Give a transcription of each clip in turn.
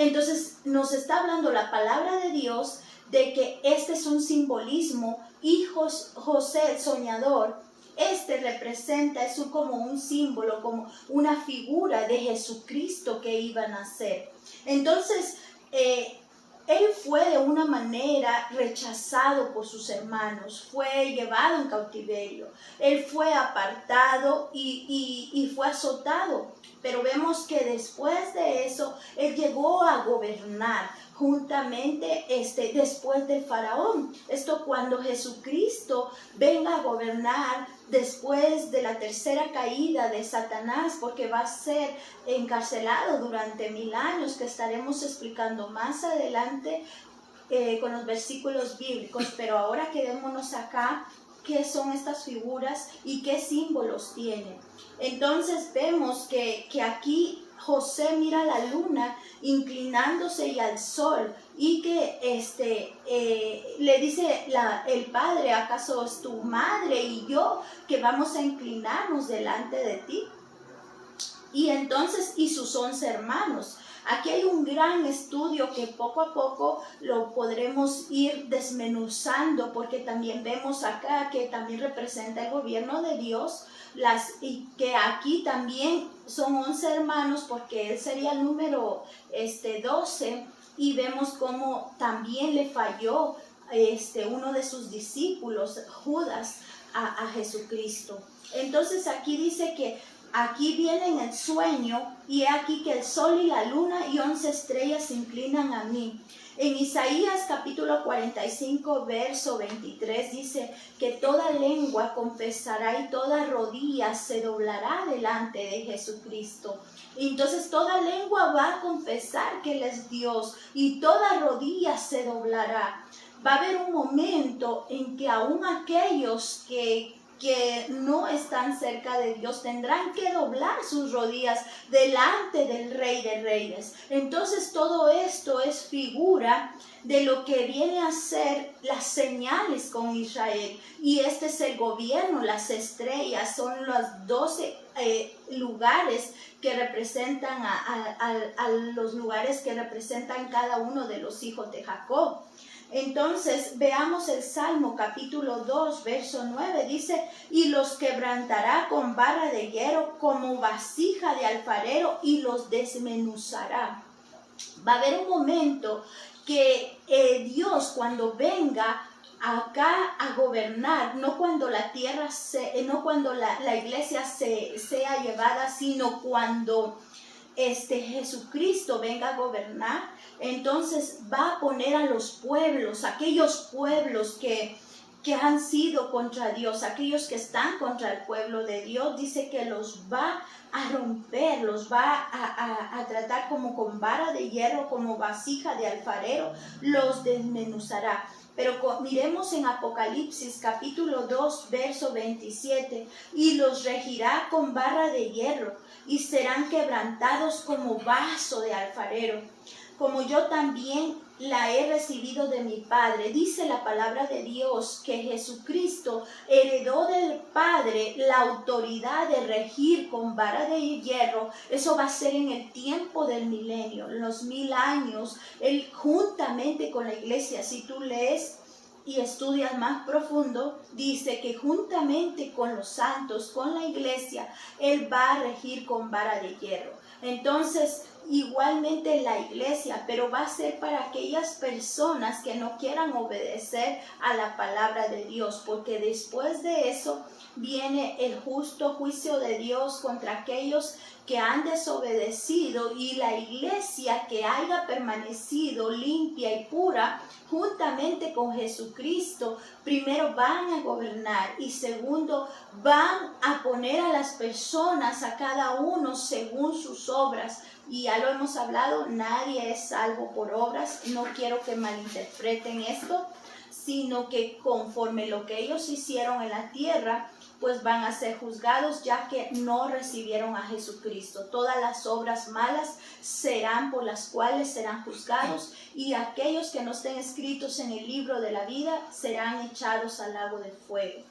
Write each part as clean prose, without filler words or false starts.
Entonces nos está hablando la palabra de Dios de que este es un simbolismo, y José el soñador, representa, es como un símbolo, como una figura de Jesucristo que iba a nacer. Entonces, él fue de una manera rechazado por sus hermanos, fue llevado en cautiverio, él fue apartado y fue azotado. Pero vemos que después de eso, él llegó a gobernar juntamente después del faraón. Esto cuando Jesucristo venga a gobernar después de la tercera caída de Satanás, porque va a ser encarcelado durante 1000 años, que estaremos explicando más adelante con los versículos bíblicos. Pero ahora quedémonos acá, qué son estas figuras y qué símbolos tienen. Entonces vemos que aquí José mira a la luna inclinándose y al sol, y que le dice el padre: ¿acaso es tu madre y yo que vamos a inclinarnos delante de ti? Y entonces, y sus 11 hermanos. Aquí hay un gran estudio que poco a poco lo podremos ir desmenuzando, porque también vemos acá que también representa el gobierno de Dios, y que aquí también son 11 hermanos, porque él sería el número 12, y vemos cómo también le falló uno de sus discípulos, Judas, a Jesucristo. Entonces aquí dice que aquí viene en el sueño, y he aquí que el sol y la luna y 11 estrellas se inclinan a mí. En Isaías capítulo 45, verso 23 dice que toda lengua confesará y toda rodilla se doblará delante de Jesucristo. Entonces toda lengua va a confesar que Él es Dios, y toda rodilla se doblará. Va a haber un momento en que aún aquellos que no están cerca de Dios tendrán que doblar sus rodillas delante del Rey de Reyes. Entonces todo esto es figura de lo que viene a ser las señales con Israel, y este es el gobierno. Las estrellas son los 12 lugares que representan a los lugares que representan cada uno de los hijos de Jacob. Entonces veamos el Salmo capítulo 2, verso 9, dice: y los quebrantará con vara de hierro, como vasija de alfarero, y los desmenuzará. Va a haber un momento que Dios, cuando venga acá a gobernar, no cuando la tierra no cuando la iglesia sea llevada, sino cuando Jesucristo venga a gobernar, entonces va a poner a los pueblos, aquellos pueblos que han sido contra Dios, aquellos que están contra el pueblo de Dios, dice que los va a romper, los va a tratar como con vara de hierro, como vasija de alfarero, los desmenuzará. Pero miremos en Apocalipsis capítulo 2, verso 27, y los regirá con barra de hierro, y serán quebrantados como vaso de alfarero, como yo también la he recibido de mi Padre. Dice la palabra de Dios que Jesucristo heredó del Padre la autoridad de regir con vara de hierro. Eso va a ser en el tiempo del milenio, en los 1000 años, Él juntamente con la iglesia. Si tú lees y estudias más profundo, dice que juntamente con los santos, con la iglesia, Él va a regir con vara de hierro. Entonces, igualmente la iglesia, pero va a ser para aquellas personas que no quieran obedecer a la palabra de Dios, porque después de eso viene el justo juicio de Dios contra aquellos que han desobedecido, y la iglesia que haya permanecido limpia y pura juntamente con Jesucristo, primero van a gobernar, y segundo van a poner a las personas, a cada uno según sus obras. Y ya lo hemos hablado, nadie es salvo por obras. No quiero que malinterpreten esto, sino que conforme lo que ellos hicieron en la tierra, pues van a ser juzgados, ya que no recibieron a Jesucristo. Todas las obras malas serán por las cuales serán juzgados, y aquellos que no estén escritos en el libro de la vida serán echados al lago de fuego.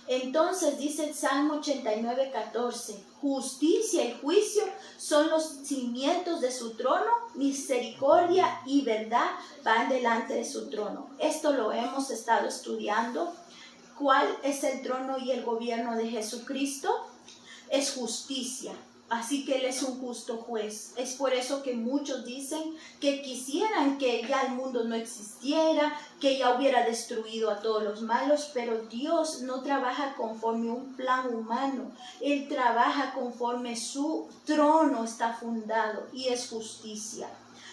Entonces dice el Salmo 89:14, justicia y juicio son los cimientos de su trono, misericordia y verdad van delante de su trono. Esto lo hemos estado estudiando. ¿Cuál es el trono y el gobierno de Jesucristo? Es justicia. Así que Él es un justo juez. Es por eso que muchos dicen que quisieran que ya el mundo no existiera, que ya hubiera destruido a todos los malos, pero Dios no trabaja conforme un plan humano. Él trabaja conforme su trono está fundado y es justicia.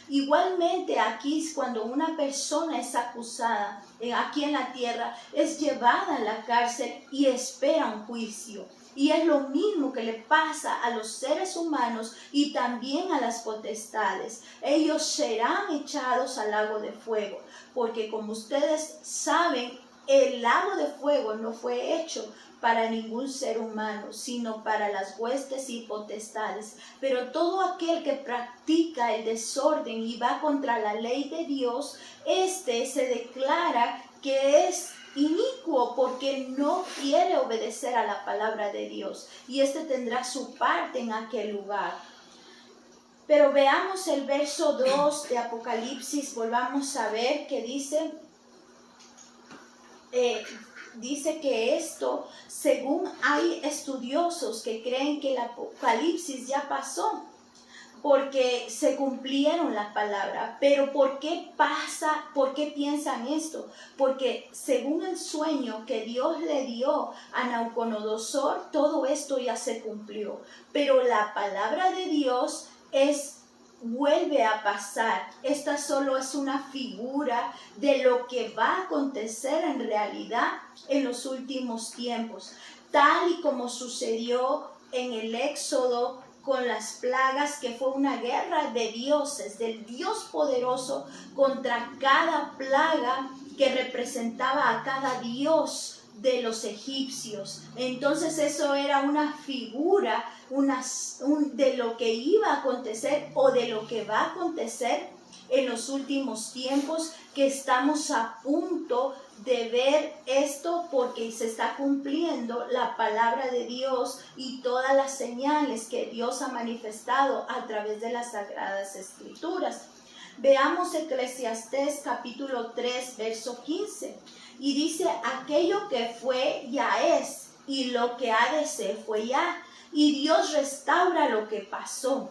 Igualmente aquí cuando una persona es acusada aquí en la tierra, es llevada a la cárcel y espera un juicio. Y es lo mismo que le pasa a los seres humanos y también a las potestades. Ellos serán echados al lago de fuego, porque como ustedes saben, el lago de fuego no fue hecho para ningún ser humano, sino para las huestes y potestades. Pero todo aquel que practica el desorden y va contra la ley de Dios, se declara que es inicuo porque no quiere obedecer a la palabra de Dios, y tendrá su parte en aquel lugar. Pero veamos el verso 2 de Apocalipsis, volvamos a ver que dice que esto, según hay estudiosos que creen que el Apocalipsis ya pasó, porque se cumplieron la palabra. Pero ¿por qué pasa? ¿Por qué piensan esto? Porque según el sueño que Dios le dio a Nabucodonosor, todo esto ya se cumplió. Pero la palabra de Dios vuelve a pasar. Esta solo es una figura de lo que va a acontecer en realidad en los últimos tiempos, tal y como sucedió en el Éxodo con las plagas, que fue una guerra de dioses, del Dios poderoso contra cada plaga que representaba a cada dios de los egipcios. Entonces eso era una figura de lo que iba a acontecer o de lo que va a acontecer en los últimos tiempos, que estamos a punto de ver esto porque se está cumpliendo la palabra de Dios y todas las señales que Dios ha manifestado a través de las Sagradas Escrituras. Veamos Eclesiastés capítulo 3, verso 15. Y dice: aquello que fue ya es, y lo que ha de ser fue ya, y Dios restaura lo que pasó.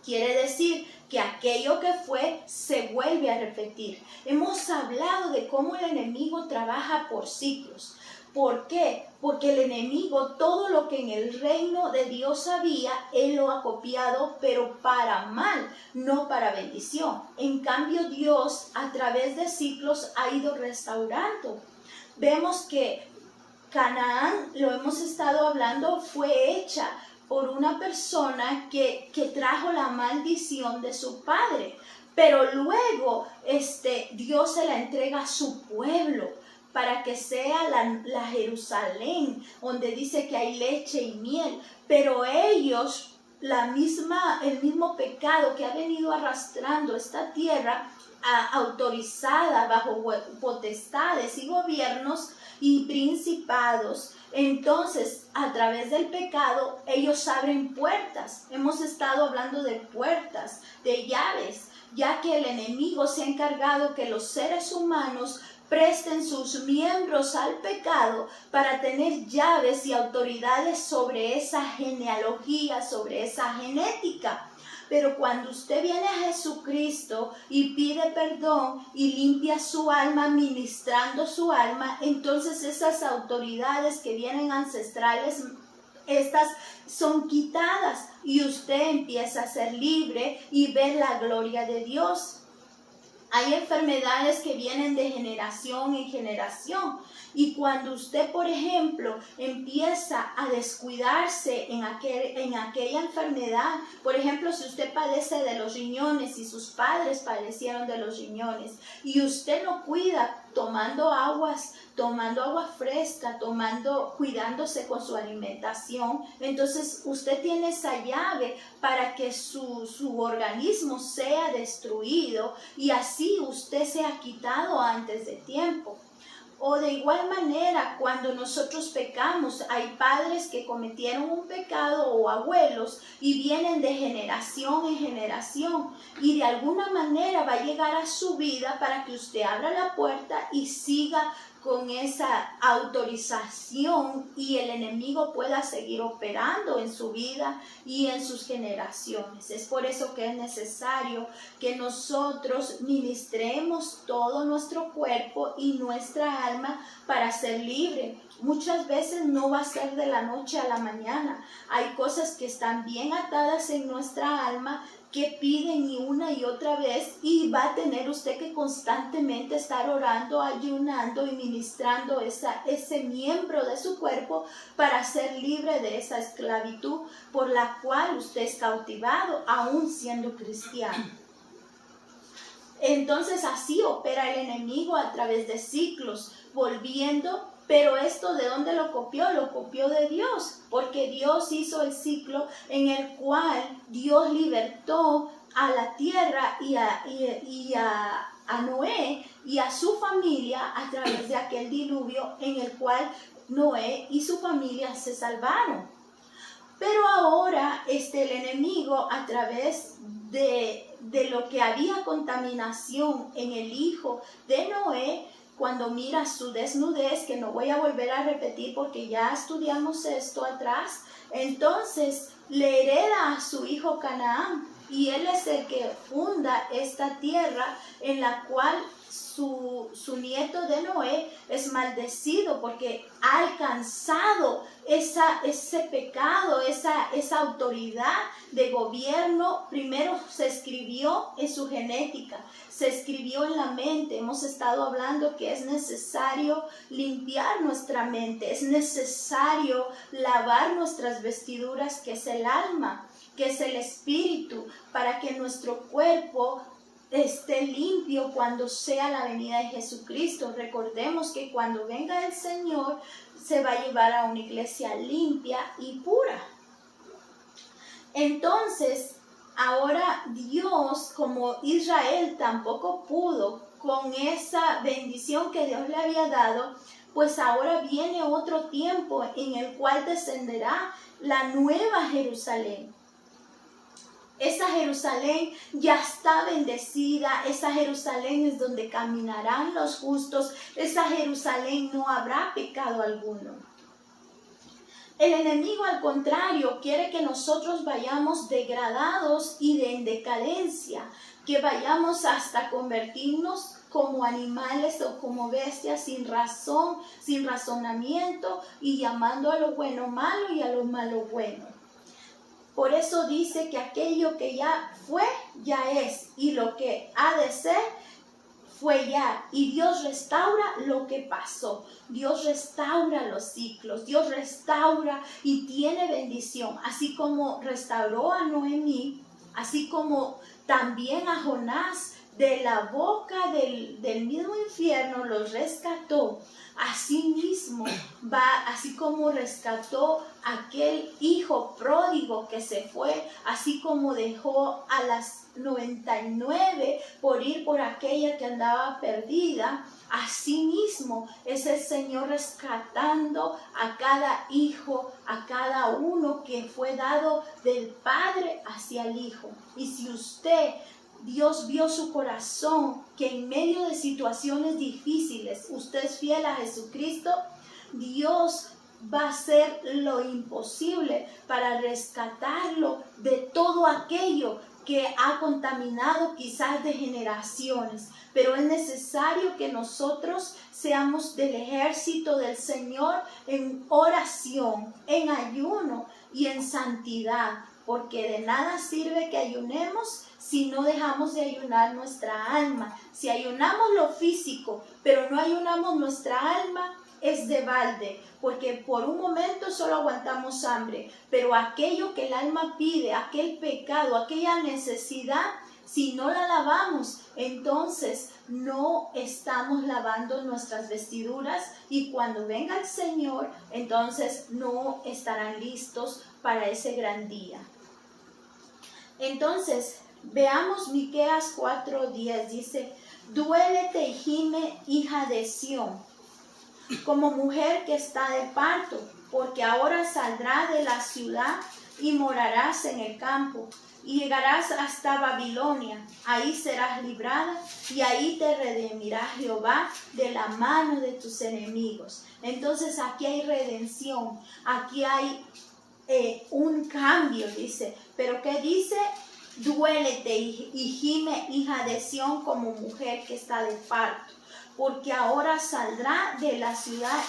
Quiere decir que aquello que fue se vuelve a repetir. Hemos hablado de cómo el enemigo trabaja por ciclos. ¿Por qué? Porque el enemigo, todo lo que en el reino de Dios había, él lo ha copiado, pero para mal, no para bendición. En cambio, Dios, a través de ciclos, ha ido restaurando. Vemos que Canaán, lo hemos estado hablando, fue hecha por una persona que trajo la maldición de su padre, pero luego Dios se la entrega a su pueblo para que sea la Jerusalén, donde dice que hay leche y miel. Pero ellos, el mismo pecado que ha venido arrastrando esta tierra, autorizada bajo potestades y gobiernos y principados, entonces a través del pecado ellos abren puertas. Hemos estado hablando de puertas, de llaves, ya que el enemigo se ha encargado que los seres humanos presten sus miembros al pecado para tener llaves y autoridades sobre esa genealogía, sobre esa genética. Pero cuando usted viene a Jesucristo y pide perdón y limpia su alma, ministrando su alma, entonces esas autoridades que vienen ancestrales, estas son quitadas y usted empieza a ser libre y ver la gloria de Dios. Hay enfermedades que vienen de generación en generación. Y cuando usted, por ejemplo, empieza a descuidarse en aquella enfermedad, por ejemplo, si usted padece de los riñones y sus padres padecieron de los riñones, y usted no cuida tomando agua fresca, cuidándose con su alimentación, entonces usted tiene esa llave para que su organismo sea destruido y así usted sea quitado antes de tiempo. O de igual manera, cuando nosotros pecamos, hay padres que cometieron un pecado o abuelos y vienen de generación en generación y de alguna manera va a llegar a su vida para que usted abra la puerta y siga con esa autorización y el enemigo pueda seguir operando en su vida y en sus generaciones. Es por eso que es necesario que nosotros ministremos todo nuestro cuerpo y nuestra alma para ser libre. Muchas veces no va a ser de la noche a la mañana. Hay cosas que están bien atadas en nuestra alma que piden y una y otra vez y va a tener usted que constantemente estar orando, ayunando y ministrando ese miembro de su cuerpo para ser libre de esa esclavitud por la cual usted es cautivado, aún siendo cristiano. Entonces así opera el enemigo a través de ciclos, volviendo. Pero esto, ¿de dónde lo copió? Lo copió de Dios, porque Dios hizo el ciclo en el cual Dios libertó a la tierra y a Noé y a su familia a través de aquel diluvio en el cual Noé y su familia se salvaron. Pero ahora el enemigo, a través de lo que había contaminación en el hijo de Noé, cuando mira su desnudez, que no voy a volver a repetir porque ya estudiamos esto atrás, entonces le hereda a su hijo Canaán y él es el que funda esta tierra en la cual su nieto de Noé es maldecido porque ha alcanzado ese pecado, esa autoridad de gobierno. Primero se escribió en su genética, se escribió en la mente. Hemos estado hablando que es necesario limpiar nuestra mente, es necesario lavar nuestras vestiduras, que es el alma, que es el espíritu, para que nuestro cuerpo esté limpio cuando sea la venida de Jesucristo. Recordemos que cuando venga el Señor se va a llevar a una iglesia limpia y pura. Entonces, ahora Dios, como Israel tampoco pudo con esa bendición que Dios le había dado, pues ahora viene otro tiempo en el cual descenderá la nueva Jerusalén. Esa Jerusalén ya está bendecida, esa Jerusalén es donde caminarán los justos, esa Jerusalén no habrá pecado alguno. El enemigo, al contrario, quiere que nosotros vayamos degradados y en decadencia, que vayamos hasta convertirnos como animales o como bestias sin razón, sin razonamiento y llamando a lo bueno malo y a lo malo bueno. Por eso dice que aquello que ya fue, ya es, y lo que ha de ser, fue ya. Y Dios restaura lo que pasó. Dios restaura los ciclos. Dios restaura y tiene bendición. Así como restauró a Noemí, así como también a Jonás, de la boca del mismo infierno los rescató. Así mismo va, así como rescató aquel hijo pródigo que se fue, así como dejó a las 99 por ir por aquella que andaba perdida, así mismo es el Señor rescatando a cada hijo, a cada uno que fue dado del Padre hacia el Hijo. Y si Dios vio su corazón, que en medio de situaciones difíciles usted es fiel a Jesucristo, Dios va a hacer lo imposible para rescatarlo de todo aquello que ha contaminado quizás de generaciones. Pero es necesario que nosotros seamos del ejército del Señor en oración, en ayuno y en santidad, porque de nada sirve que ayunemos si no dejamos de ayunar nuestra alma. Si ayunamos lo físico, pero no ayunamos nuestra alma, es de balde, porque por un momento solo aguantamos hambre, pero aquello que el alma pide, aquel pecado, aquella necesidad, si no la lavamos, entonces no estamos lavando nuestras vestiduras y cuando venga el Señor, entonces no estarán listos para ese gran día. Entonces, veamos Miqueas 4:10, dice: duélete y gime, hija de Sión. como mujer que está de parto, porque ahora saldrá de la ciudad y morarás en el campo, y llegarás hasta Babilonia. Ahí serás librada y ahí te redimirá Jehová de la mano de tus enemigos. Entonces aquí hay redención, aquí hay un cambio, dice. Pero ¿qué dice? Duélete y gime, hija de Sión, como mujer que está de parto, porque ahora saldrás de la ciudad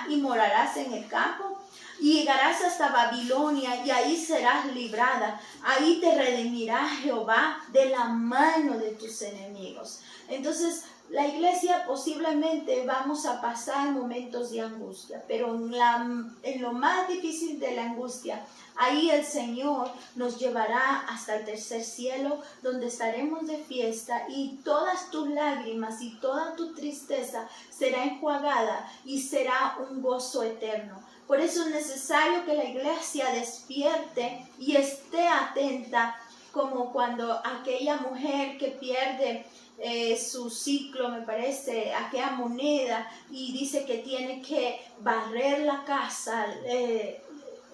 y morarás en el campo, y llegarás hasta Babilonia y ahí serás librada. Ahí te redimirá Jehová de la mano de tus enemigos. Entonces, la iglesia posiblemente vamos a pasar momentos de angustia, pero en lo más difícil de la angustia, ahí el Señor nos llevará hasta el tercer cielo, donde estaremos de fiesta y todas tus lágrimas y toda tu tristeza será enjuagada y será un gozo eterno. Por eso es necesario que la iglesia despierte y esté atenta, como cuando aquella mujer que pierde su ciclo, me parece, aquella moneda, y dice que tiene que barrer la casa,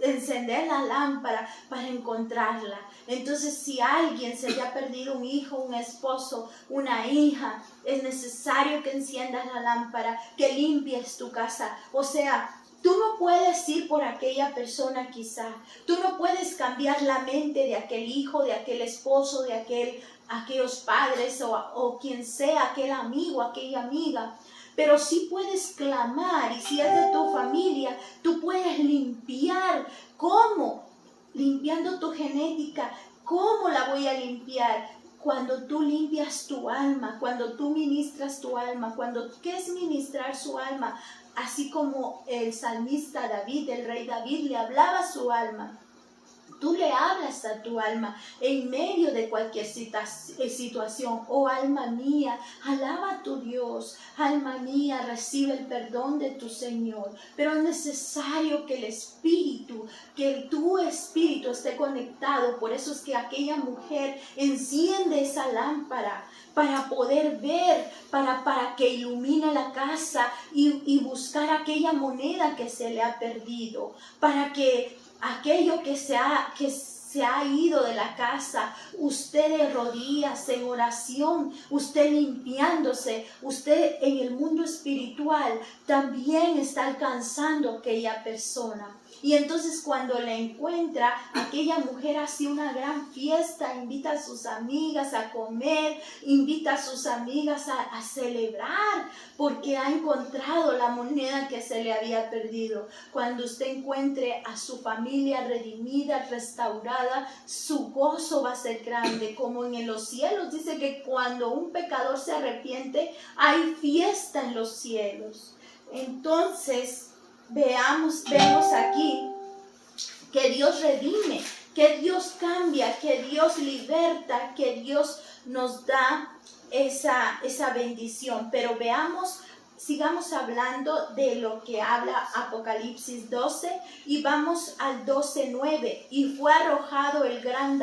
encender la lámpara para encontrarla. Entonces, si alguien se le ha perdido un hijo, un esposo, una hija, es necesario que enciendas la lámpara, que limpies tu casa. O sea, tú no puedes ir por aquella persona quizá. Tú no puedes cambiar la mente de aquel hijo, de aquel esposo, de aquellos padres o quien sea, aquel amigo, aquella amiga. Pero sí puedes clamar, y si es de tu familia, tú puedes limpiar. ¿Cómo? Limpiando tu genética. ¿Cómo la voy a limpiar? Cuando tú limpias tu alma, cuando tú ministras tu alma. ¿Qué es ministrar su alma? Así como el salmista David, el rey David, le hablaba a su alma. Tú le hablas a tu alma en medio de cualquier situación. Oh alma mía, alaba a tu Dios. Alma mía, recibe el perdón de tu Señor. Pero es necesario que que tu espíritu esté conectado. Por eso es que aquella mujer enciende esa lámpara para poder ver, para que ilumine la casa y buscar aquella moneda que se le ha perdido. Para que aquello que se ha ido de la casa, usted de rodillas en oración, usted limpiándose, usted en el mundo espiritual también está alcanzando a aquella persona. Y entonces cuando la encuentra, aquella mujer hace una gran fiesta, invita a sus amigas a comer, invita a sus amigas a celebrar, porque ha encontrado la moneda que se le había perdido. Cuando usted encuentre a su familia redimida, restaurada, su gozo va a ser grande, como en los cielos. Dice que cuando un pecador se arrepiente, hay fiesta en los cielos. Entonces, vemos aquí que Dios redime, que Dios cambia, que Dios liberta, que Dios nos da esa bendición. Pero sigamos hablando de lo que habla Apocalipsis 12 y vamos al 12:9. Y fue arrojado el gran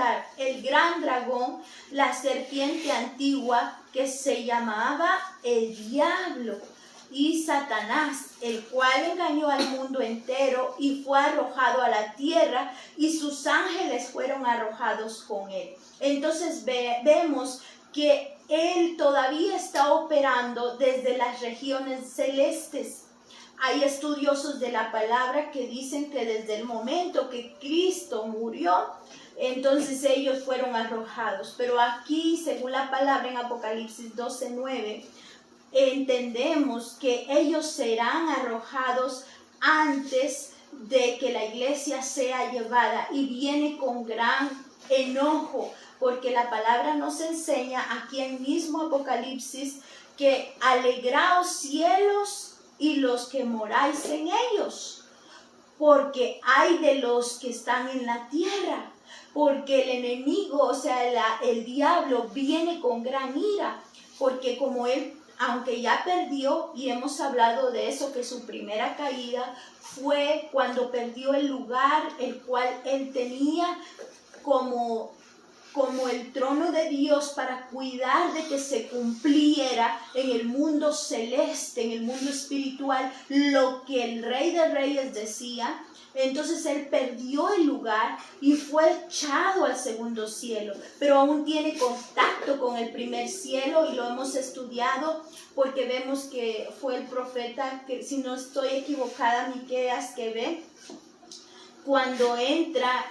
dragón, la serpiente antigua, que se llamaba el diablo y Satanás, el cual engañó al mundo entero, y fue arrojado a la tierra, y sus ángeles fueron arrojados con él. Entonces vemos que él todavía está operando desde las regiones celestes. Hay estudiosos de la palabra que dicen que desde el momento que Cristo murió, entonces ellos fueron arrojados. Pero aquí, según la palabra en Apocalipsis 12:9, entendemos que ellos serán arrojados antes de que la iglesia sea llevada, y viene con gran enojo, porque la palabra nos enseña aquí en mismo Apocalipsis que alegraos cielos y los que moráis en ellos, porque hay de los que están en la tierra, porque el enemigo, o sea, el diablo viene con gran ira, porque como él, aunque ya perdió, y hemos hablado de eso, que su primera caída fue cuando perdió el lugar el cual él tenía como como el trono de Dios para cuidar de que se cumpliera en el mundo celeste, en el mundo espiritual, lo que el Rey de Reyes decía. Entonces él perdió el lugar y fue echado al segundo cielo, pero aún tiene contacto con el primer cielo y lo hemos estudiado porque vemos que fue el profeta, que si no estoy equivocada, Miqueas, que ve cuando entra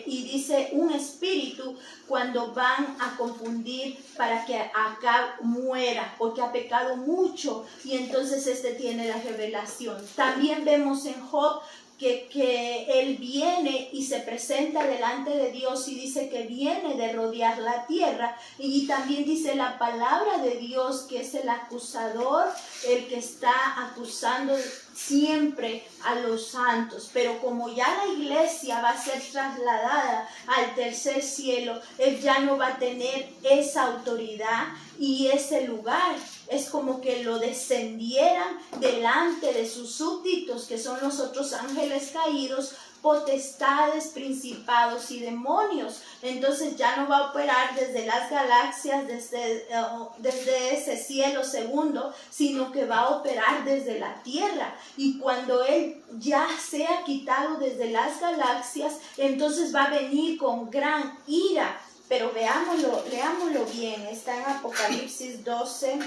y dice un espíritu, cuando van a confundir para que Acab muera, porque ha pecado mucho, y entonces tiene la revelación. También vemos en Job que él viene y se presenta delante de Dios y dice que viene de rodear la tierra, y también dice la palabra de Dios que es el acusador, el que está acusando siempre a los santos. Pero como ya la iglesia va a ser trasladada al tercer cielo, él ya no va a tener esa autoridad y ese lugar. Es como que lo descendieran delante de sus súbditos, que son los otros ángeles caídos, potestades, principados y demonios. Entonces ya no va a operar desde las galaxias, desde ese cielo segundo, sino que va a operar desde la tierra. Y cuando él ya sea quitado desde las galaxias, entonces va a venir con gran ira. Pero leámoslo bien. Está en Apocalipsis 12,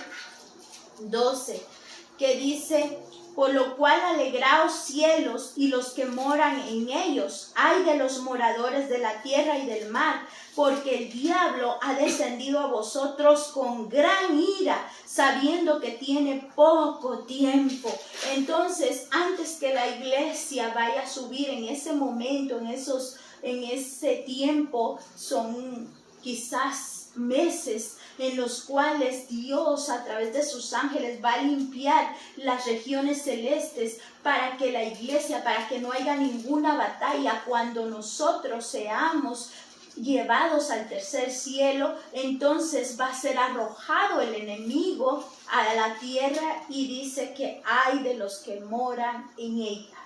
que dice: por lo cual alegraos cielos y los que moran en ellos, ay de los moradores de la tierra y del mar, porque el diablo ha descendido a vosotros con gran ira, sabiendo que tiene poco tiempo. Entonces, antes que la iglesia vaya a subir en ese momento, en ese tiempo, son quizás meses en los cuales Dios a través de sus ángeles va a limpiar las regiones celestes para que la iglesia, para que no haya ninguna batalla. Cuando nosotros seamos llevados al tercer cielo, entonces va a ser arrojado el enemigo a la tierra, y dice que hay de los que moran en ella.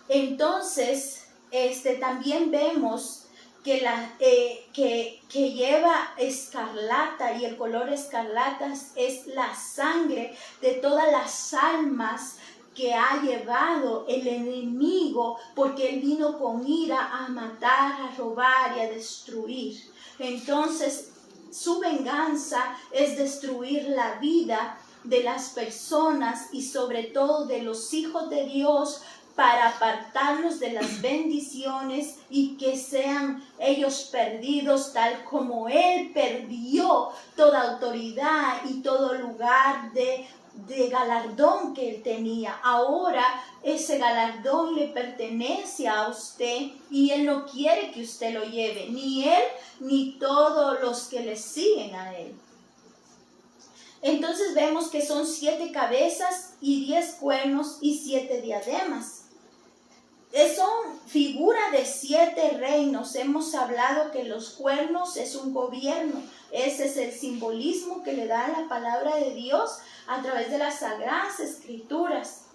Entonces, también vemos que lleva escarlata, y el color escarlata es la sangre de todas las almas que ha llevado el enemigo, porque él vino con ira a matar, a robar y a destruir. Entonces, su venganza es destruir la vida de las personas y sobre todo de los hijos de Dios, para apartarlos de las bendiciones y que sean ellos perdidos, tal como él perdió toda autoridad y todo lugar de galardón que él tenía. Ahora ese galardón le pertenece a usted y él no quiere que usted lo lleve, ni él ni todos los que le siguen a él. Entonces vemos que son 7 cabezas y 10 cuernos y 7 diademas. Son figura de 7 reinos. Hemos hablado que los cuernos es un gobierno. Ese es el simbolismo que le da la palabra de Dios a través de las Sagradas Escrituras.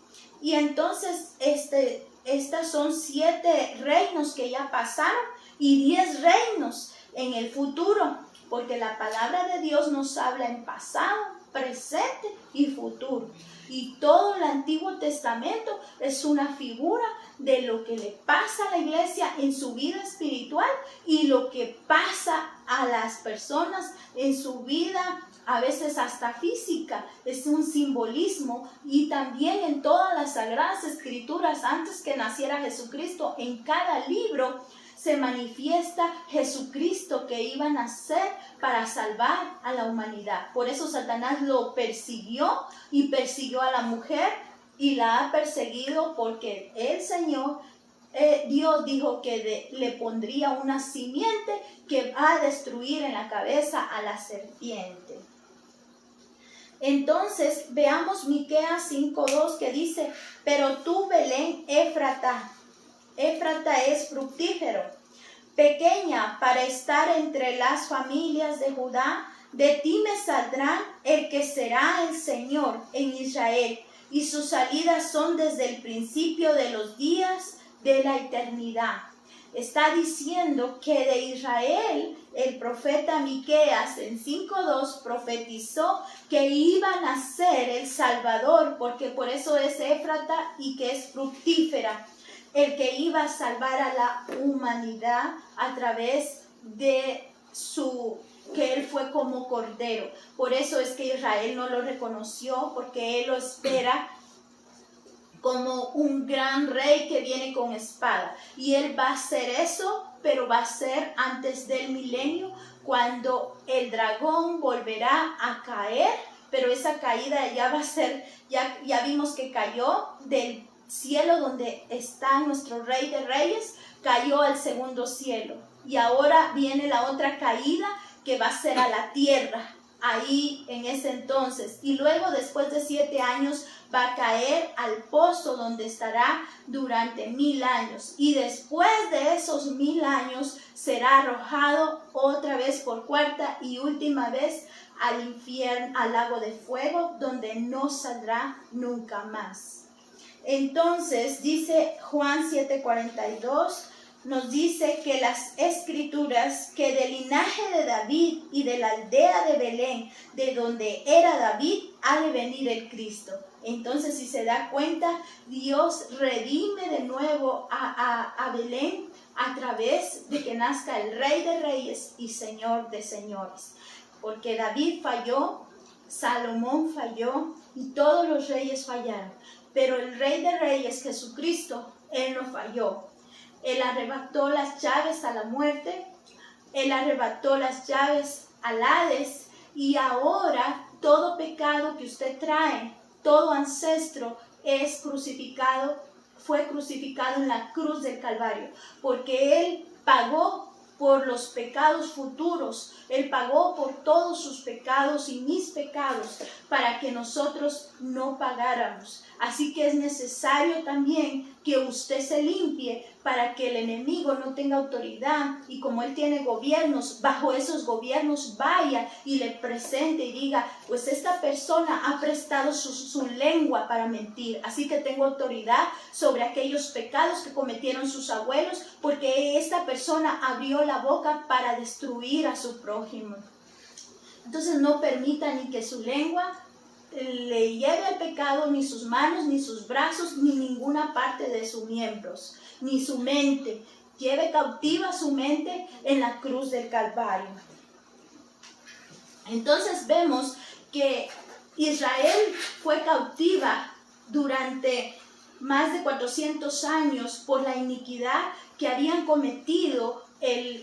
Y entonces estas son 7 reinos que ya pasaron y 10 reinos en el futuro, porque la palabra de Dios nos habla en pasado, presente y futuro. Y todo el Antiguo Testamento es una figura de lo que le pasa a la iglesia en su vida espiritual y lo que pasa a las personas en su vida, a veces hasta física. Es un simbolismo. Y también en todas las Sagradas Escrituras, antes que naciera Jesucristo, en cada libro se manifiesta Jesucristo que iba a nacer para salvar a la humanidad. Por eso Satanás lo persiguió y persiguió a la mujer y la ha perseguido, porque el Señor, Dios dijo que le pondría una simiente que va a destruir en la cabeza a la serpiente. Entonces veamos Miqueas 5:2, que dice: pero tú, Belén Éfrata es fructífero, pequeña para estar entre las familias de Judá, de ti me saldrá el que será el Señor en Israel, y sus salidas son desde el principio de los días de la eternidad. está diciendo que de Israel el profeta Miqueas en 5:2 profetizó que iba a nacer el Salvador, porque por eso es Éfrata y que es fructífera, el que iba a salvar a la humanidad a través de que él fue como cordero. Por eso es que Israel no lo reconoció, porque él lo espera como un gran rey que viene con espada. Y él va a hacer eso, pero va a ser antes del milenio, cuando el dragón volverá a caer, pero esa caída ya va a ser, ya vimos que cayó del cielo donde está nuestro Rey de Reyes, cayó al segundo cielo. Y ahora viene la otra caída que va a ser a la tierra, ahí en ese entonces. Y luego, después de 7 años, va a caer al pozo donde estará durante 1000 años. Y después de esos 1000 años será arrojado otra vez por cuarta y última vez al infierno, al lago de fuego, donde no saldrá nunca más. Entonces dice Juan 7:42, nos dice que las escrituras, que del linaje de David y de la aldea de Belén, de donde era David, ha de venir el Cristo. Entonces, si se da cuenta, Dios redime de nuevo a Belén a través de que nazca el Rey de Reyes y Señor de Señores. Porque David falló, Salomón falló y todos los reyes fallaron. Pero el Rey de Reyes, Jesucristo, Él no falló. Él arrebató las llaves a la muerte, Él arrebató las llaves al Hades, y ahora todo pecado que usted trae, todo ancestro es crucificado, fue crucificado en la cruz del Calvario, porque Él pagó por los pecados futuros, Él pagó por todos sus pecados y mis pecados para que nosotros no pagáramos. Así que es necesario también que usted se limpie para que el enemigo no tenga autoridad, y como él tiene gobiernos, bajo esos gobiernos vaya y le presente y diga, pues esta persona ha prestado su lengua para mentir, así que tengo autoridad sobre aquellos pecados que cometieron sus abuelos, porque esta persona abrió la boca para destruir a su prójimo. Entonces no permita ni que su lengua le lleve al pecado, ni sus manos, ni sus brazos, ni ninguna parte de sus miembros, ni su mente. Lleve cautiva su mente en la cruz del Calvario. Entonces vemos que Israel fue cautiva durante más de 400 años por la iniquidad que habían cometido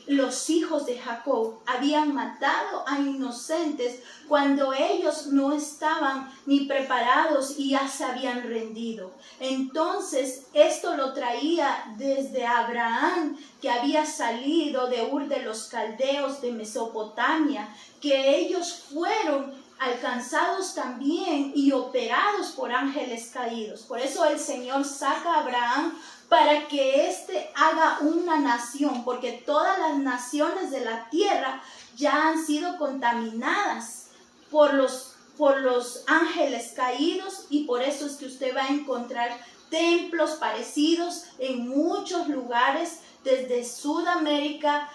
los hijos de Jacob. Habían matado a inocentes cuando ellos no estaban ni preparados y ya se habían rendido. Entonces esto lo traía desde Abraham, que había salido de Ur de los Caldeos de Mesopotamia, que ellos fueron alcanzados también y operados por ángeles caídos. Por eso el Señor saca a Abraham para que éste haga una nación, porque todas las naciones de la tierra ya han sido contaminadas por los ángeles caídos, y por eso es que usted va a encontrar templos parecidos en muchos lugares, desde Sudamérica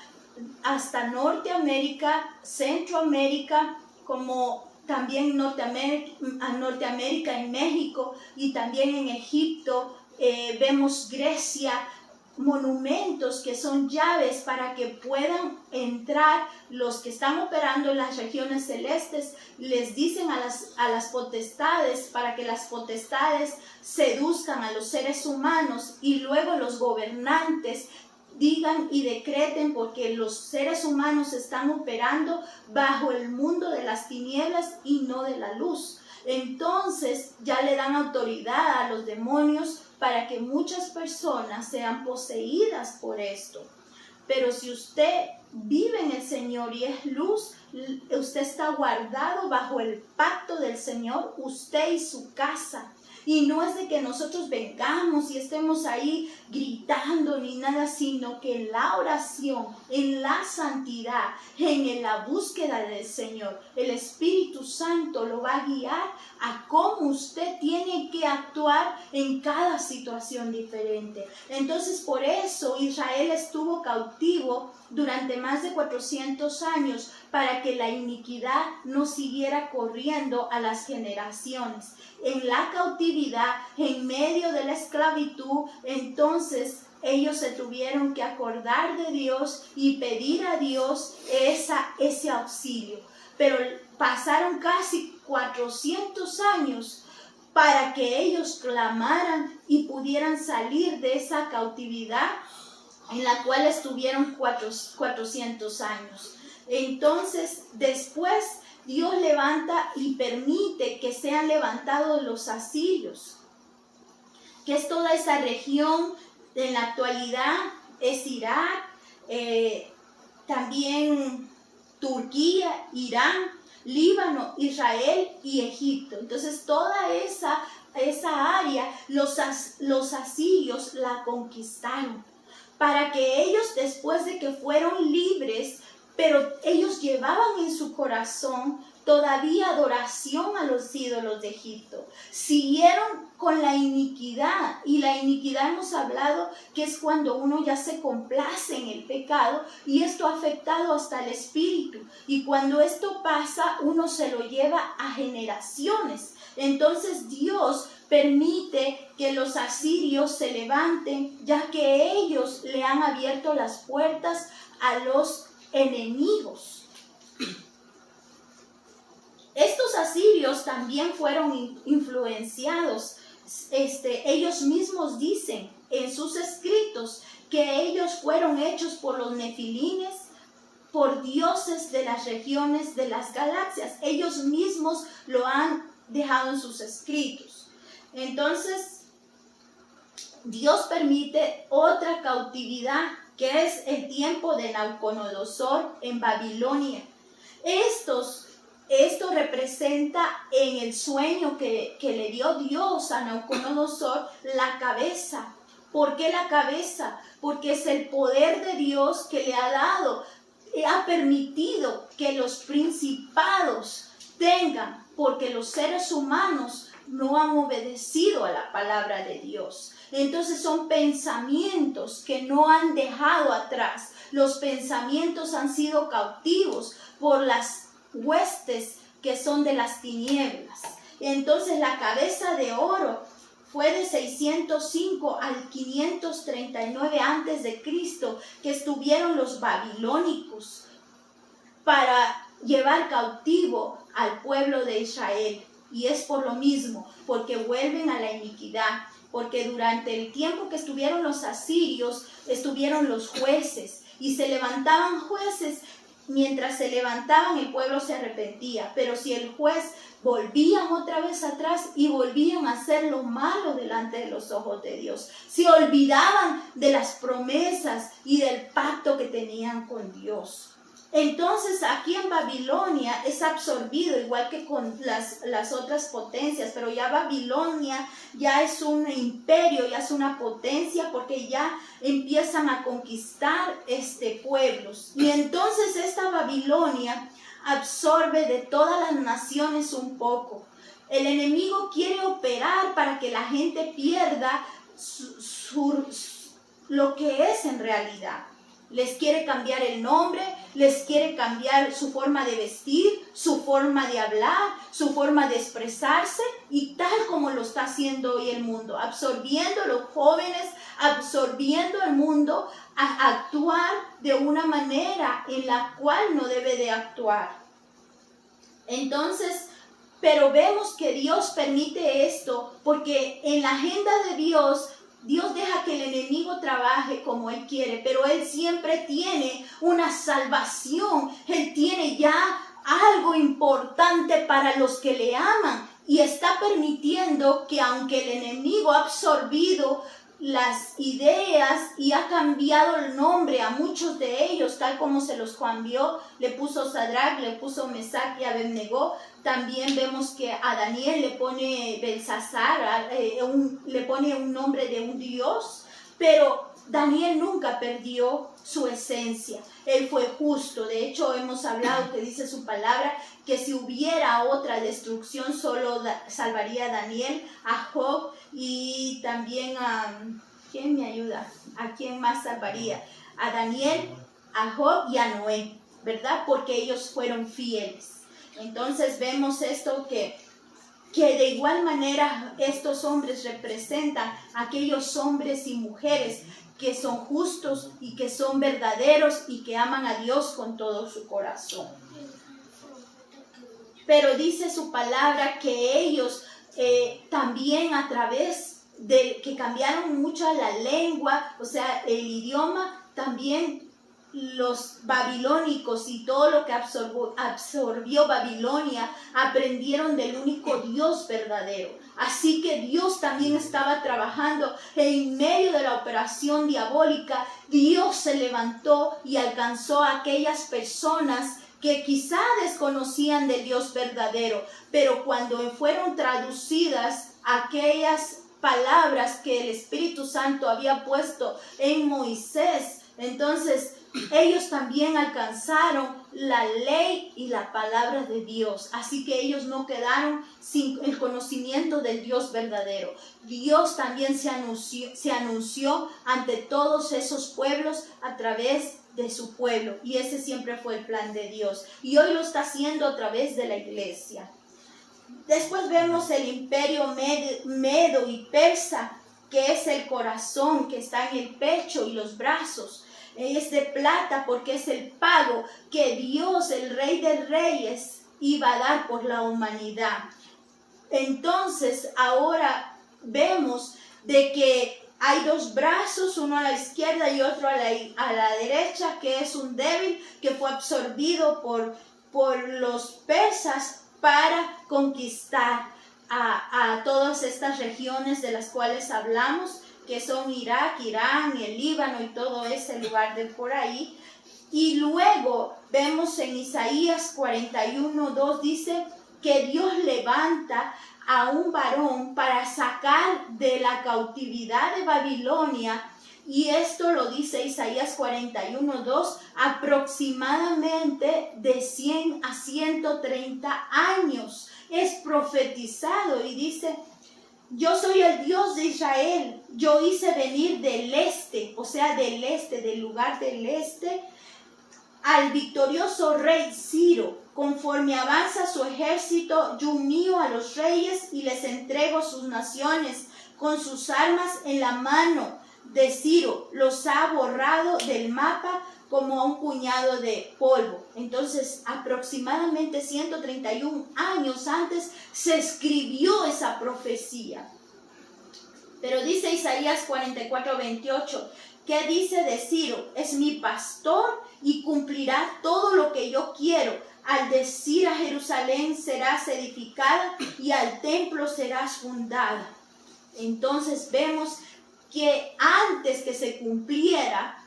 hasta Norteamérica, Centroamérica, como también Norteamérica en México y también en Egipto. Vemos Grecia, monumentos que son llaves para que puedan entrar los que están operando en las regiones celestes. Les dicen a las potestades, para que las potestades seduzcan a los seres humanos, y luego los gobernantes digan y decreten, porque los seres humanos están operando bajo el mundo de las tinieblas y no de la luz. Entonces ya le dan autoridad a los demonios para que muchas personas sean poseídas por esto. Pero si usted vive en el Señor y es luz, usted está guardado bajo el pacto del Señor, usted y su casa. Y no es de que nosotros vengamos y estemos ahí gritando ni nada, sino que en la oración, en la santidad, en la búsqueda del Señor, el Espíritu Santo lo va a guiar a cómo usted tiene que actuar en cada situación diferente. Entonces, por eso Israel estuvo cautivo durante más de 400 años, para que la iniquidad no siguiera corriendo a las generaciones. En la cautividad, en medio de la esclavitud, entonces ellos se tuvieron que acordar de Dios y pedir a Dios ese auxilio. Pero pasaron casi 400 años para que ellos clamaran y pudieran salir de esa cautividad en la cual estuvieron 400 años. Entonces, después Dios levanta y permite que sean levantados los asirios, que es toda esa región. En la actualidad es Irak, también Turquía, Irán, Líbano, Israel y Egipto. Entonces toda esa área los asirios la conquistaron, para que ellos, después de que fueron libres, pero ellos llevaban en su corazón todavía adoración a los ídolos de Egipto. Siguieron con la iniquidad, y la iniquidad hemos hablado que es cuando uno ya se complace en el pecado, y esto ha afectado hasta el espíritu, y cuando esto pasa uno se lo lleva a generaciones. Entonces Dios permite que los asirios se levanten, ya que ellos le han abierto las puertas a los enemigos. Estos asirios también fueron influenciados. Ellos mismos dicen en sus escritos que ellos fueron hechos por los nefilines, por dioses de las regiones de las galaxias. Ellos mismos lo han dejado en sus escritos. Entonces, Dios permite otra cautividad, que es el tiempo de Nabucodonosor en Babilonia. Esto representa en el sueño que le dio Dios a Nabucodonosor la cabeza. ¿Por qué la cabeza? Porque es el poder de Dios que le ha dado, ha permitido que los principados tengan, porque los seres humanos no han obedecido a la palabra de Dios. Entonces son pensamientos que no han dejado atrás. Los pensamientos han sido cautivos por las huestes que son de las tinieblas. Entonces la cabeza de oro fue de 605 al 539 antes de Cristo, que estuvieron los babilónicos para llevar cautivo al pueblo de Israel. Y es por lo mismo, porque vuelven a la iniquidad, porque durante el tiempo que estuvieron los asirios, estuvieron los jueces, y se levantaban jueces. Mientras se levantaban, el pueblo se arrepentía, pero si el juez volvían otra vez atrás y volvían a hacer lo malo delante de los ojos de Dios, se olvidaban de las promesas y del pacto que tenían con Dios. Entonces aquí en Babilonia es absorbido, igual que con las otras potencias, pero ya Babilonia ya es un imperio, ya es una potencia, porque ya empiezan a conquistar pueblos. Y entonces esta Babilonia absorbe de todas las naciones un poco. El enemigo quiere operar para que la gente pierda lo que es en realidad. Les quiere cambiar el nombre, les quiere cambiar su forma de vestir, su forma de hablar, su forma de expresarse, y tal como lo está haciendo hoy el mundo, absorbiendo a los jóvenes, absorbiendo al mundo a actuar de una manera en la cual no debe de actuar. Entonces, pero vemos que Dios permite esto porque en la agenda de Dios deja que el enemigo trabaje como Él quiere, pero Él siempre tiene una salvación. Él tiene ya algo importante para los que le aman, y está permitiendo que, aunque el enemigo ha absorbido las ideas y ha cambiado el nombre a muchos de ellos, tal como se los cambió, le puso Sadrach, le puso Mesach y Abednego. También vemos que a Daniel le pone Belsasar, le pone un nombre de un dios, pero Daniel nunca perdió su esencia. Él fue justo. De hecho, hemos hablado que dice su palabra que si hubiera otra destrucción, solo salvaría a Daniel, a Job y también a... ¿Quién me ayuda? ¿A quién más salvaría? A Daniel, a Job y a Noé, ¿verdad? Porque ellos fueron fieles. Entonces vemos esto que de igual manera estos hombres representan a aquellos hombres y mujeres que son justos y que son verdaderos y que aman a Dios con todo su corazón. Pero dice su palabra que ellos también a través de que cambiaron mucho la lengua, o sea, el idioma, también los babilónicos y todo lo que absorbió Babilonia aprendieron del único Dios verdadero. Así que Dios también estaba trabajando en medio de la operación diabólica. Dios se levantó y alcanzó a aquellas personas que quizá desconocían del Dios verdadero, pero cuando fueron traducidas aquellas palabras que el Espíritu Santo había puesto en Moisés, entonces ellos también alcanzaron la ley y la palabra de Dios. Así que ellos no quedaron sin el conocimiento del Dios verdadero. Dios también se anunció ante todos esos pueblos a través de su pueblo. Y ese siempre fue el plan de Dios. Y hoy lo está haciendo a través de la iglesia. Después vemos el imperio medo y persa, que es el corazón que está en el pecho y los brazos. Es de plata porque es el pago que Dios, el Rey de Reyes, iba a dar por la humanidad. Entonces ahora vemos de que hay dos brazos, uno a la izquierda y otro a la derecha, que es un débil que fue absorbido por los persas para conquistar a todas estas regiones de las cuales hablamos, que son Irak, Irán, el Líbano y todo ese lugar de por ahí. Y luego vemos en Isaías 41:2 dice que Dios levanta a un varón para sacar de la cautividad de Babilonia. Y esto lo dice Isaías 41:2, aproximadamente de 100 a 130 años. Es profetizado y dice: yo soy el Dios de Israel, yo hice venir del este, o sea, del este, del lugar del este, al victorioso rey Ciro. Conforme avanza su ejército, yo unío a los reyes y les entrego sus naciones con sus armas en la mano de Ciro. Los ha borrado del mapa como un puñado de polvo. Entonces, aproximadamente 131 años antes se escribió esa profecía. Pero dice Isaías 44:28, ¿qué dice de Ciro? Es mi pastor y cumplirá todo lo que yo quiero. Al decir a Jerusalén serás edificada y al templo serás fundada. Entonces vemos que antes que se cumpliera,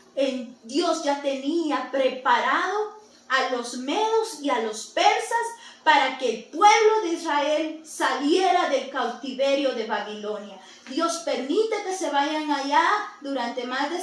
Dios ya tenía preparado a los medos y a los persas para que el pueblo de Israel saliera del cautiverio de Babilonia. Dios permite que se vayan allá durante durante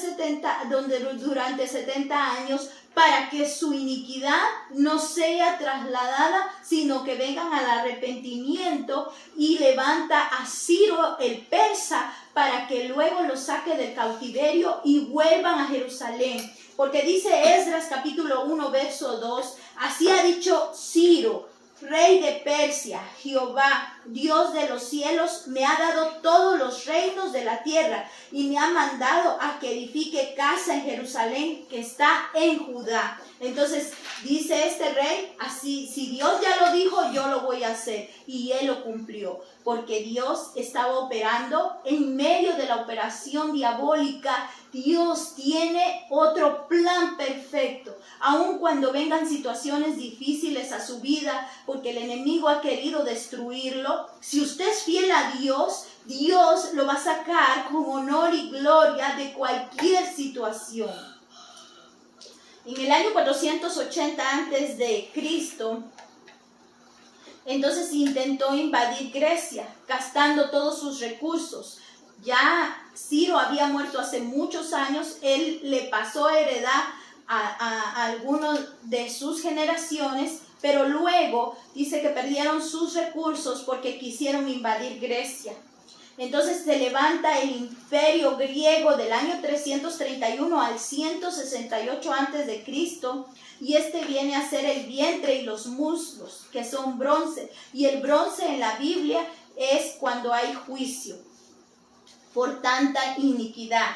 70 años para que su iniquidad no sea trasladada, sino que vengan al arrepentimiento, y levanta a Ciro el persa para que luego los saque del cautiverio y vuelvan a Jerusalén. Porque dice Esdras capítulo 1 verso 2, así ha dicho Ciro, rey de Persia: Jehová, Dios de los cielos, me ha dado todos los reinos de la tierra y me ha mandado a que edifique casa en Jerusalén, que está en Judá. Entonces dice este rey, así, si Dios ya lo dijo, yo lo voy a hacer. Y él lo cumplió, porque Dios estaba operando en medio de la operación diabólica. Dios tiene otro plan perfecto. aun cuando vengan situaciones difíciles a su vida, porque el enemigo ha querido destruirlo. Si usted es fiel a Dios, Dios lo va a sacar con honor y gloria de cualquier situación. En el año 480 antes de Cristo, entonces intentó invadir Grecia, gastando todos sus recursos. Ya Ciro había muerto hace muchos años, él le pasó heredad a algunos de sus generaciones, pero luego dice que perdieron sus recursos porque quisieron invadir Grecia. Entonces se levanta el imperio griego del año 331 al 168 antes de Cristo, y este viene a ser el vientre y los muslos, que son bronce. Y el bronce en la Biblia es cuando hay juicio por tanta iniquidad.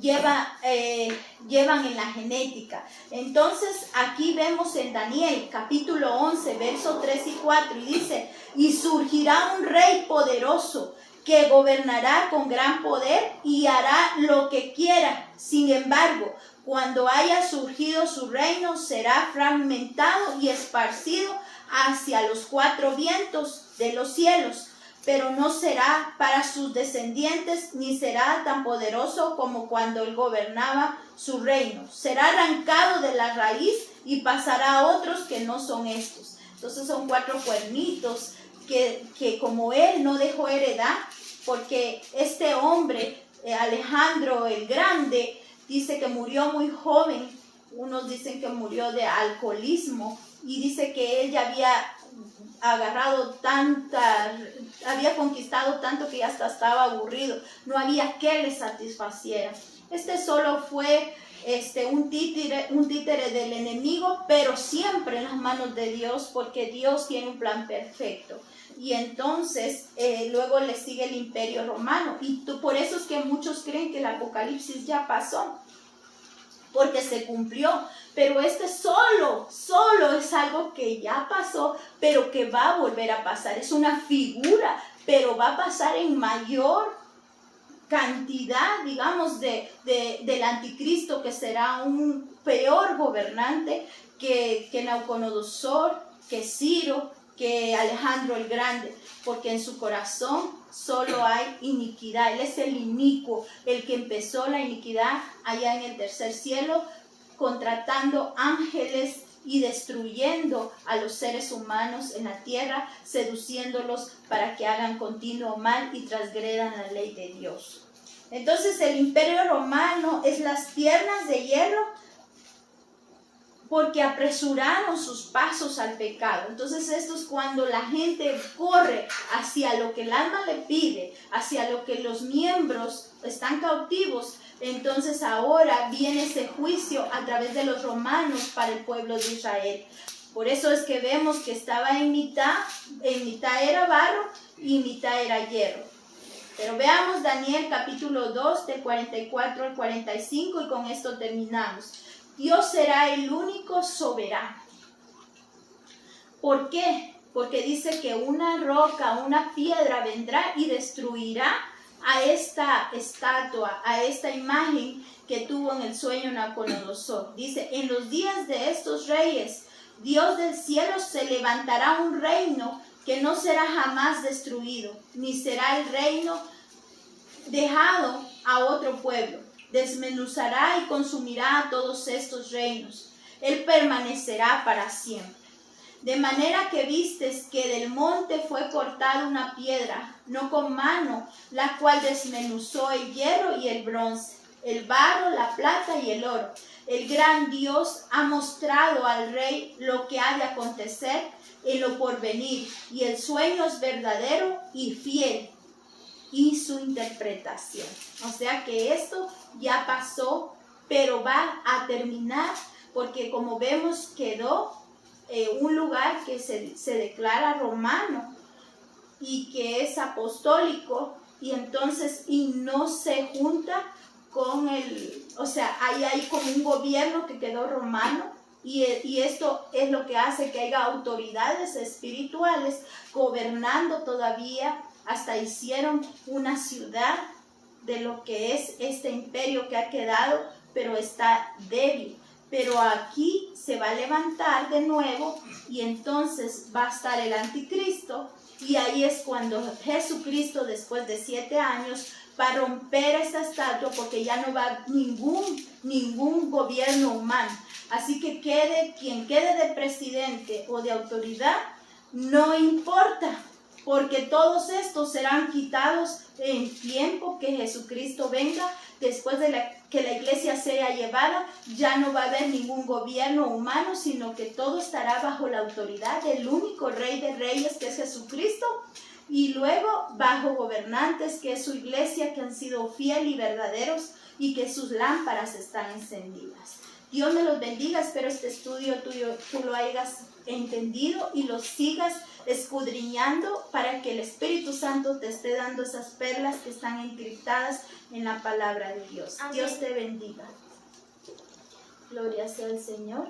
Llevan en la genética. Entonces aquí vemos en Daniel capítulo 11, versos 3 y 4, y dice: y surgirá un rey poderoso que gobernará con gran poder y hará lo que quiera. Sin embargo, cuando haya surgido su reino, será fragmentado y esparcido hacia los cuatro vientos de los cielos, pero no será para sus descendientes, ni será tan poderoso como cuando él gobernaba su reino. Será arrancado de la raíz y pasará a otros que no son estos. Entonces son cuatro cuernitos que como él no dejó heredad, porque este hombre, Alejandro el Grande, dice que murió muy joven. Unos dicen que murió de alcoholismo, y dice que él ya había había conquistado tanto que ya hasta estaba aburrido, no había que le satisfaciera. Este solo fue un títere del enemigo, pero siempre en las manos de Dios, porque Dios tiene un plan perfecto. Y entonces luego le sigue el imperio romano, y por eso es que muchos creen que el Apocalipsis ya pasó, porque se cumplió. Pero solo es algo que ya pasó, pero que va a volver a pasar. Es una figura, pero va a pasar en mayor cantidad, digamos, del anticristo, que será un peor gobernante que Nabucodonosor, que Ciro, que Alejandro el Grande, porque en su corazón solo hay iniquidad. Él es el inicuo, el que empezó la iniquidad allá en el tercer cielo, contratando ángeles y destruyendo a los seres humanos en la tierra, seduciéndolos para que hagan continuo mal y transgredan la ley de Dios. Entonces el imperio romano es las piernas de hierro, porque apresuraron sus pasos al pecado. Entonces esto es cuando la gente corre hacia lo que el alma le pide, hacia lo que los miembros están cautivos. Entonces ahora viene ese juicio a través de los romanos para el pueblo de Israel. Por eso es que vemos que estaba en mitad era barro y mitad era hierro. Pero veamos Daniel capítulo 2 del 44 al 45, y con esto terminamos. Dios será el único soberano. ¿Por qué? Porque dice que una roca, una piedra vendrá y destruirá a esta estatua, a esta imagen que tuvo en el sueño Nabucodonosor. Dice: en los días de estos reyes, Dios del cielo se levantará un reino que no será jamás destruido, ni será el reino dejado a otro pueblo. Desmenuzará y consumirá a todos estos reinos. Él permanecerá para siempre. De manera que vistes que del monte fue cortada una piedra, no con mano, la cual desmenuzó el hierro y el bronce, el barro, la plata y el oro. El gran Dios ha mostrado al rey lo que ha de acontecer en lo porvenir, y el sueño es verdadero y fiel, y su interpretación. O sea que esto ya pasó, pero va a terminar, porque como vemos quedó un lugar que se declara romano y que es apostólico, y entonces no se junta con o sea, ahí hay como un gobierno que quedó romano, y esto es lo que hace que haya autoridades espirituales gobernando todavía. Hasta hicieron una ciudad de lo que es este imperio que ha quedado, pero está débil. pero aquí se va a levantar de nuevo y entonces va a estar el anticristo, y ahí es cuando Jesucristo, después de 7 años, va a romper esa estatua, porque ya no va a haber ningún gobierno humano. Así que quien quede de presidente o de autoridad, no importa, porque todos estos serán quitados en tiempo que Jesucristo venga. Después de que la iglesia sea llevada, ya no va a haber ningún gobierno humano, sino que todo estará bajo la autoridad del único Rey de Reyes, que es Jesucristo, y luego bajo gobernantes, que es su iglesia, que han sido fieles y verdaderos y que sus lámparas están encendidas. Dios me los bendiga. Espero este estudio tú lo hayas entendido y lo sigas escudriñando para que el Espíritu Santo te esté dando esas perlas que están encriptadas en la palabra de Dios. Amén. Dios te bendiga. Gloria sea al Señor.